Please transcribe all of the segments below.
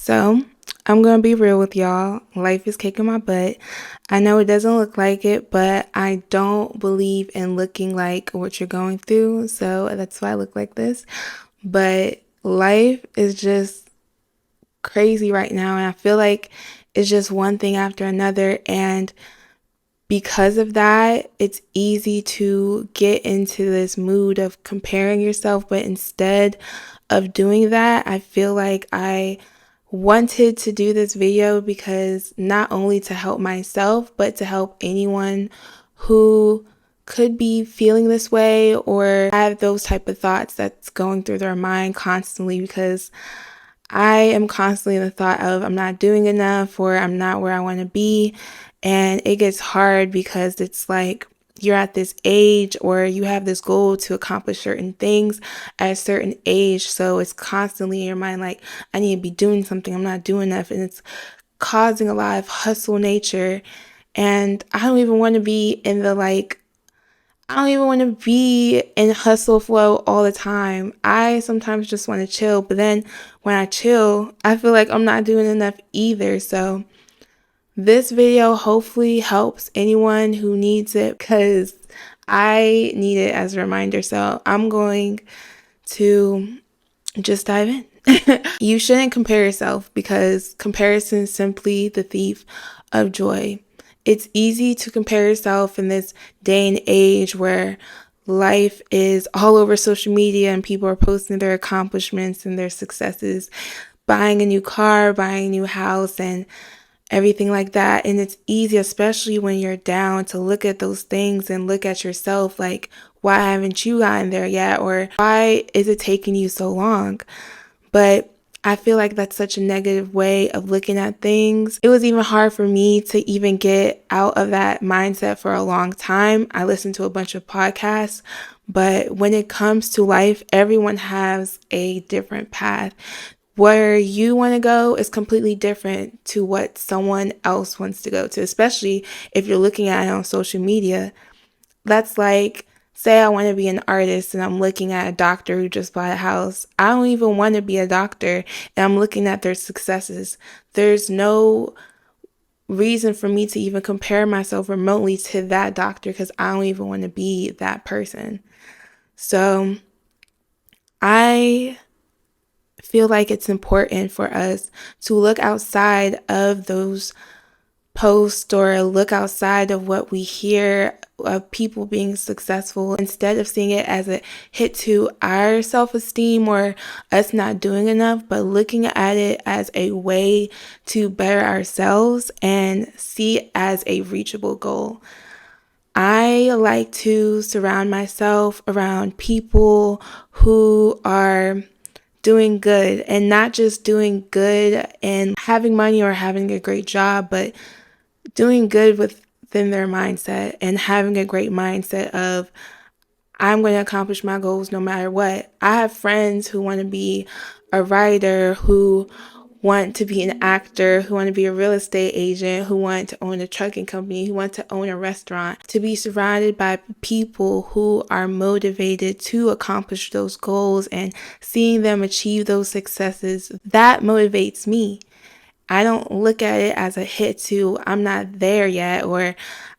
So, I'm going to be real with y'all. Life is kicking my butt. I know it doesn't look like it, but I don't believe in looking like what you're going through. So, that's why I look like this. But life is just crazy right now. And I feel like it's just one thing after another. And because of that, it's easy to get into this mood of comparing yourself. But instead of doing that, I feel like I wanted to do this video because not only to help myself, but to help anyone who could be feeling this way or have those type of thoughts that's going through their mind constantly, because I am constantly in the thought of I'm not doing enough or I'm not where I want to be. And it gets hard because it's like you're at this age or you have this goal to accomplish certain things at a certain age. So it's constantly in your mind like, I need to be doing something. I'm not doing enough. And it's causing a lot of hustle nature. And I don't even want to be in the I don't even want to be in hustle flow all the time. I sometimes just want to chill, but then when I chill, I feel like I'm not doing enough either. So this video hopefully helps anyone who needs it because I need it as a reminder. So I'm going to just dive in. You shouldn't compare yourself because comparison is simply the thief of joy. It's easy to compare yourself in this day and age where life is all over social media and people are posting their accomplishments and their successes, buying a new car, buying a new house, and everything like that. And it's easy, especially when you're down, to look at those things and look at yourself like, why haven't you gotten there yet? Or why is it taking you so long? But I feel like that's such a negative way of looking at things. It was even hard for me to even get out of that mindset for a long time. I listened to a bunch of podcasts, but when it comes to life, everyone has a different path. Where you want to go is completely different to what someone else wants to go to, especially if you're looking at it on social media. That's like, say I want to be an artist and I'm looking at a doctor who just bought a house. I don't even want to be a doctor and I'm looking at their successes. There's no reason for me to even compare myself remotely to that doctor because I don't even want to be that person. So I feel like it's important for us to look outside of those post or look outside of what we hear of people being successful, instead of seeing it as a hit to our self-esteem or us not doing enough, but looking at it as a way to better ourselves and see it as a reachable goal. I like to surround myself around people who are doing good, and not just doing good and having money or having a great job, but doing good within their mindset and having a great mindset of, I'm going to accomplish my goals no matter what. I have friends who want to be a writer, who want to be an actor, who want to be a real estate agent, who want to own a trucking company, who want to own a restaurant. To be surrounded by people who are motivated to accomplish those goals and seeing them achieve those successes, that motivates me. I don't look at it as a hit to, I'm not there yet, or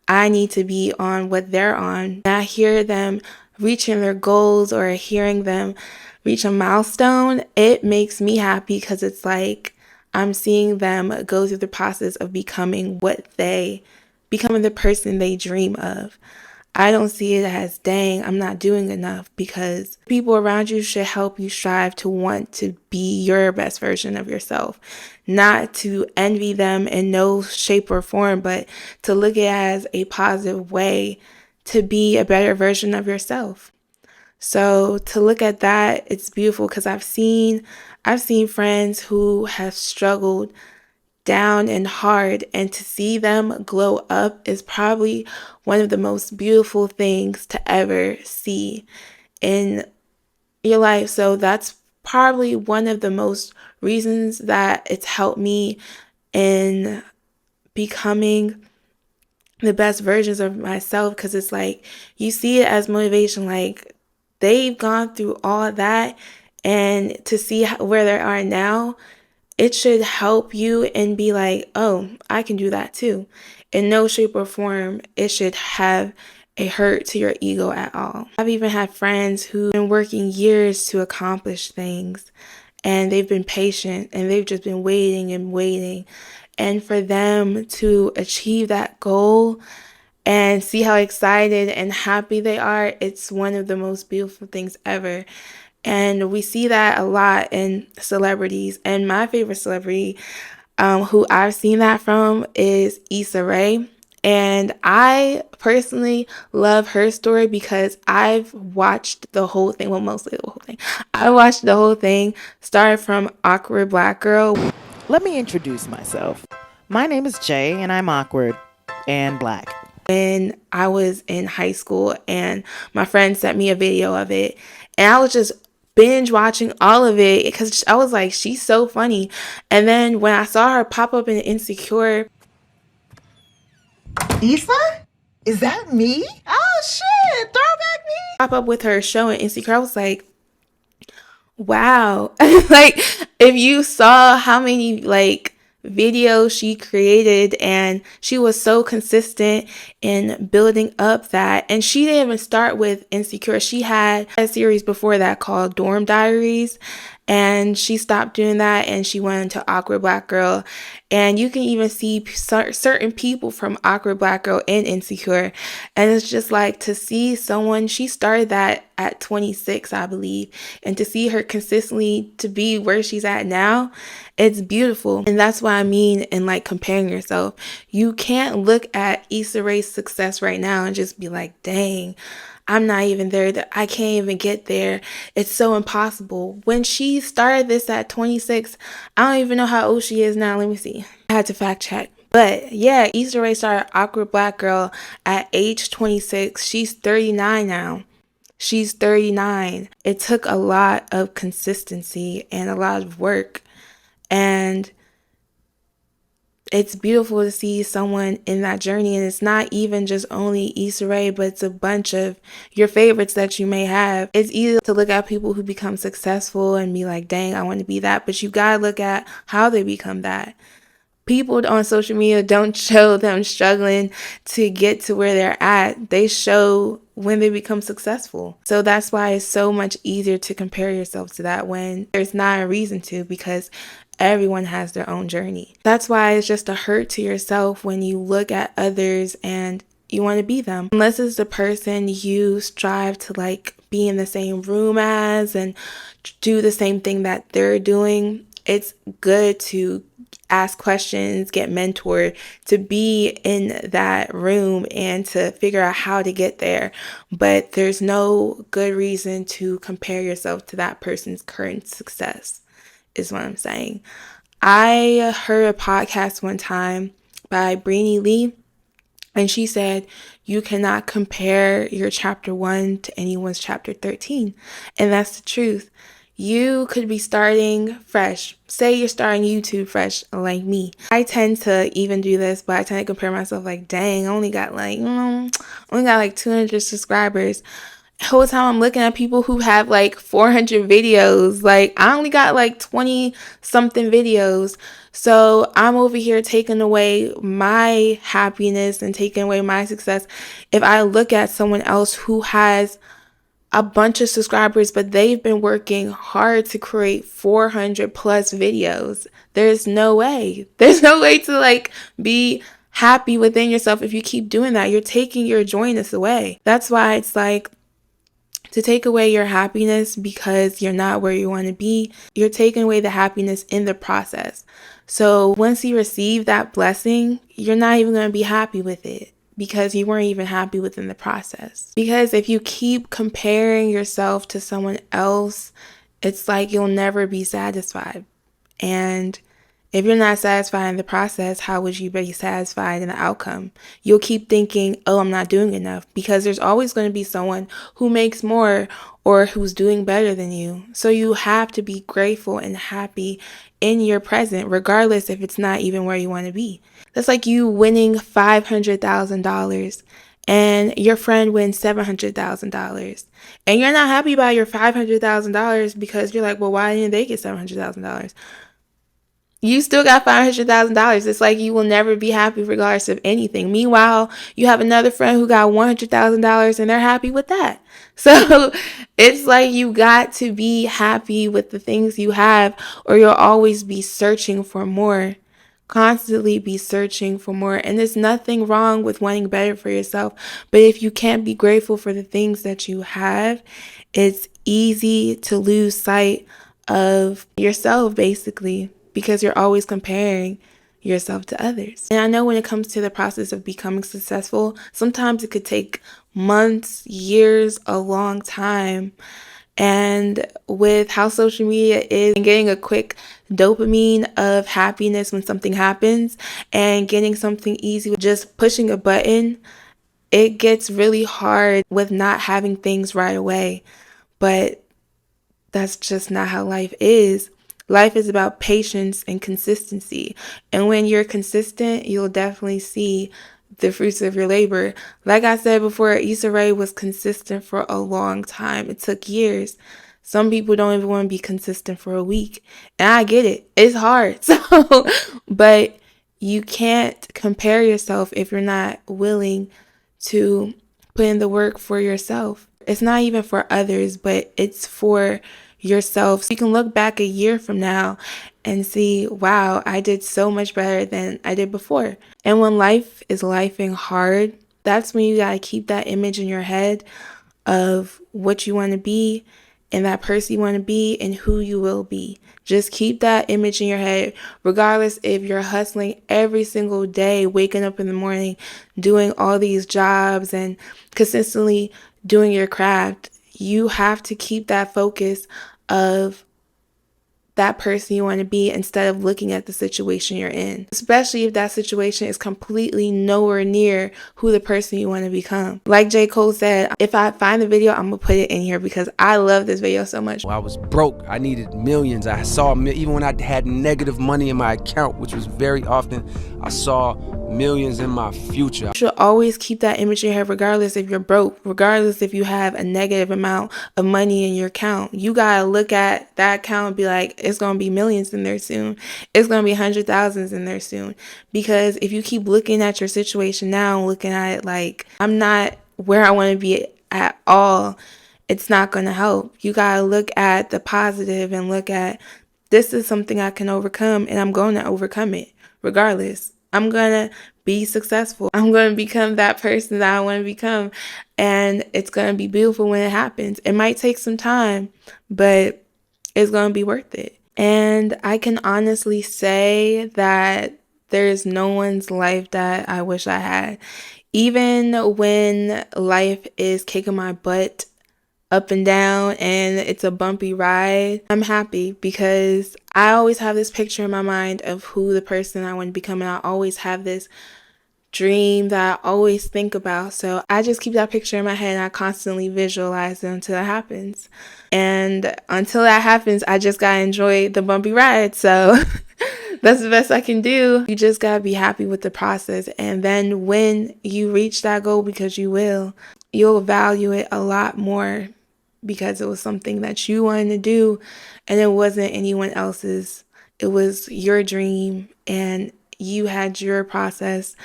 I need to be on what they're on. When I hear them reaching their goals or hearing them reach a milestone, it makes me happy because it's like I'm seeing them go through the process of becoming becoming the person they dream of. I don't see it as, dang, I'm not doing enough, because people around you should help you strive to want to be your best version of yourself. Not to envy them in no shape or form, but to look at it as a positive way to be a better version of yourself. So to look at that, it's beautiful because I've seen friends who have struggled down and hard, and to see them glow up is probably one of the most beautiful things to ever see in your life. So that's probably one of the most reasons that it's helped me in becoming the best versions of myself, because it's like you see it as motivation, like they've gone through all that, and to see where they are now, it should help you and be like, oh, I can do that too. In no shape or form, it should have a hurt to your ego at all. I've even had friends who've been working years to accomplish things, and they've been patient and they've just been waiting and waiting. And for them to achieve that goal and see how excited and happy they are, it's one of the most beautiful things ever. And we see that a lot in celebrities. And my favorite celebrity who I've seen that from is Issa Rae. And I personally love her story because I've watched the whole thing. Well, mostly the whole thing. I watched the whole thing, started from Awkward Black Girl. Let me introduce myself. My name is Jay, and I'm awkward and black. When I was in high school, and my friend sent me a video of it, and I was just binge watching all of it because I was like, she's so funny. And then when I saw her pop up in Insecure, Issa? Is that me? Oh shit, throwback me. Pop up with her show in Insecure, I was like, wow. Like, if you saw how many videos she created, and she was so consistent in building up that. And she didn't even start with Insecure. She had a series before that called Dorm Diaries, and she stopped doing that and she went into Awkward Black Girl. And you can even see certain people from Awkward Black Girl in Insecure. And it's just like, to see someone, she started that at 26, I believe, and to see her consistently to be where she's at now, it's beautiful. And that's what I mean in like comparing yourself. You can't look at Issa Rae's success right now and just be like, dang, I'm not even there. I can't even get there. It's so impossible. When she started this at 26, I don't even know how old she is now. Let me see. I had to fact check. But yeah, Issa Rae started Awkward Black Girl at age 26. She's 39 now. She's 39. It took a lot of consistency and a lot of work. And it's beautiful to see someone in that journey. And it's not even just only Issa Rae, but it's a bunch of your favorites that you may have. It's easy to look at people who become successful and be like, dang, I want to be that. But you gotta look at how they become that. People on social media don't show them struggling to get to where they're at. They show when they become successful. So that's why it's so much easier to compare yourself to that when there's not a reason to, because everyone has their own journey. That's why it's just a hurt to yourself when you look at others and you want to be them. Unless it's the person you strive to like be in the same room as and do the same thing that they're doing, it's good to ask questions, get mentored, to be in that room and to figure out how to get there. But there's no good reason to compare yourself to that person's current success, is what I'm saying. I heard a podcast one time by Breenie Lee, and she said, you cannot compare your chapter 1 to anyone's chapter 13. And that's the truth. You could be starting fresh. Say you're starting YouTube fresh like me. I tend to even do this, but I tend to compare myself like, dang, I only got like 200 subscribers. The whole time I'm looking at people who have like 400 videos. Like, I only got like 20 something videos. So I'm over here taking away my happiness and taking away my success if I look at someone else who has a bunch of subscribers, but they've been working hard to create 400 plus videos. There's no way. There's no way to like be happy within yourself if you keep doing that. You're taking your joyness away. That's why it's like, to take away your happiness because you're not where you want to be, you're taking away the happiness in the process. So once you receive that blessing, you're not even going to be happy with it, because you weren't even happy within the process. Because if you keep comparing yourself to someone else, it's like you'll never be satisfied. And if you're not satisfied in the process, how would you be satisfied in the outcome? You'll keep thinking, oh, I'm not doing enough, because there's always going to be someone who makes more or who's doing better than you. So you have to be grateful and happy in your present, regardless if it's not even where you want to be. That's like you winning $500,000 and your friend wins $700,000. And you're not happy about your $500,000 because you're like, well, why didn't they get $700,000? You still got $500,000. It's like you will never be happy regardless of anything. Meanwhile, you have another friend who got $100,000 and they're happy with that. So it's like you got to be happy with the things you have, or you'll always be searching for more. Constantly be searching for more. And there's nothing wrong with wanting better for yourself. But if you can't be grateful for the things that you have, it's easy to lose sight of yourself, basically, because you're always comparing yourself to others. And I know when it comes to the process of becoming successful, sometimes it could take months, years, a long time. And with how social media is, and getting a quick dopamine of happiness when something happens, and getting something easy with just pushing a button, it gets really hard with not having things right away. But that's just not how life is. Life is about patience and consistency. And when you're consistent, you'll definitely see the fruits of your labor. Like I said before, Issa Rae was consistent for a long time. It took years. Some people don't even want to be consistent for a week. And I get it. It's hard. But you can't compare yourself if you're not willing to put in the work for yourself. It's not even for others, but it's for yourself. So you can look back a year from now and see, wow, I did so much better than I did before. And when life is lifing hard, that's when you gotta keep that image in your head of what you want to be and that person you want to be and who you will be. Just keep that image in your head, regardless if you're hustling every single day, waking up in the morning, doing all these jobs and consistently doing your craft. You have to keep that focus of that person you want to be instead of looking at the situation you're in, especially if that situation is completely nowhere near who the person you want to become. Like J. Cole said, if I find the video, I'm gonna put it in here because I love this video so much. I was broke. I needed millions. I saw, even when I had negative money in my account, which was very often, I saw millions in my future. You should always keep that image in your head, regardless if you're broke, regardless if you have a negative amount of money in your account. You gotta look at that account and be like, it's gonna be millions in there soon. It's gonna be 100,000s in there soon. Because if you keep looking at your situation now, looking at it like, I'm not where I want to be at all, it's not gonna help. You gotta look at the positive and look at, this is something I can overcome, and I'm going to overcome it regardless. I'm going to be successful. I'm going to become that person that I want to become. And it's going to be beautiful when it happens. It might take some time, but it's going to be worth it. And I can honestly say that there's no one's life that I wish I had. Even when life is kicking my butt up and down and it's a bumpy ride, I'm happy because I always have this picture in my mind of who the person I want to become, and I always have this dream that I always think about. So I just keep that picture in my head and I constantly visualize it until it happens. And until that happens, I just gotta enjoy the bumpy ride. So that's the best I can do. You just gotta be happy with the process. And then when you reach that goal, because you will, you'll value it a lot more because it was something that you wanted to do and it wasn't anyone else's. It was your dream and you had your process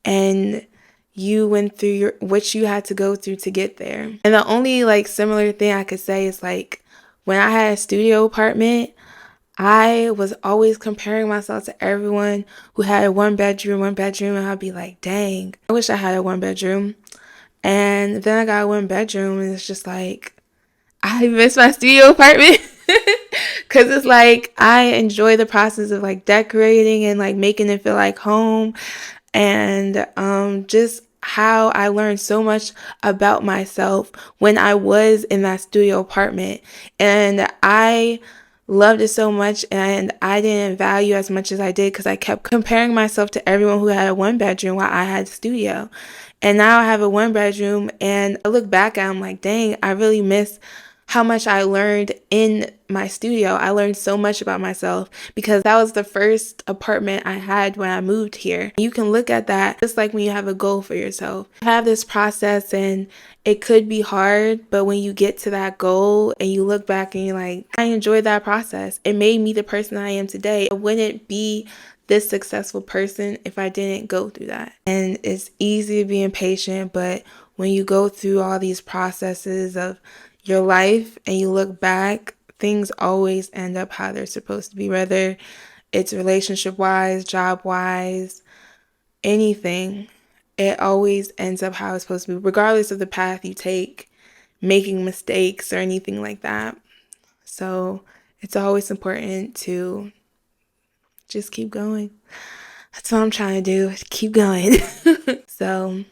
and you went through what you had to go through to get there. And the only similar thing I could say is when I had a studio apartment, I was always comparing myself to everyone who had a one bedroom, and I'd be like, dang, I wish I had a one bedroom. And then I got a one bedroom and it's just I miss my studio apartment because it's I enjoy the process of decorating and making it feel like home, and just how I learned so much about myself when I was in that studio apartment, and I loved it so much, and I didn't value as much as I did because I kept comparing myself to everyone who had a one bedroom while I had a studio. And now I have a one bedroom and I look back at it, I'm like, dang, I really miss how much I learned in my studio. I learned so much about myself because that was the first apartment I had when I moved here. You can look at that just like when you have a goal for yourself. You have this process and it could be hard, but when you get to that goal and you look back and you're like, I enjoyed that process. It made me the person I am today. I wouldn't be this successful person if I didn't go through that. And it's easy to be impatient, but when you go through all these processes of your life and you look back, things always end up how they're supposed to be, whether it's relationship wise, job wise, anything. It always ends up how it's supposed to be, regardless of the path you take, making mistakes or anything like that. So it's always important to just keep going. That's what I'm trying to do, keep going. So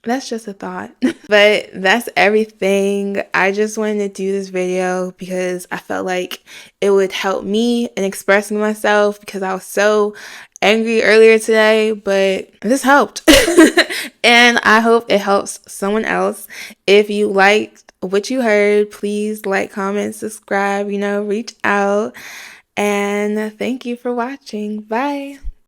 that's just a thought. But that's everything. I just wanted to do this video because I felt like it would help me in expressing myself because I was so angry earlier today, but this helped. And I hope it helps someone else. If you liked what you heard, please like, comment, subscribe, reach out. And thank you for watching. Bye.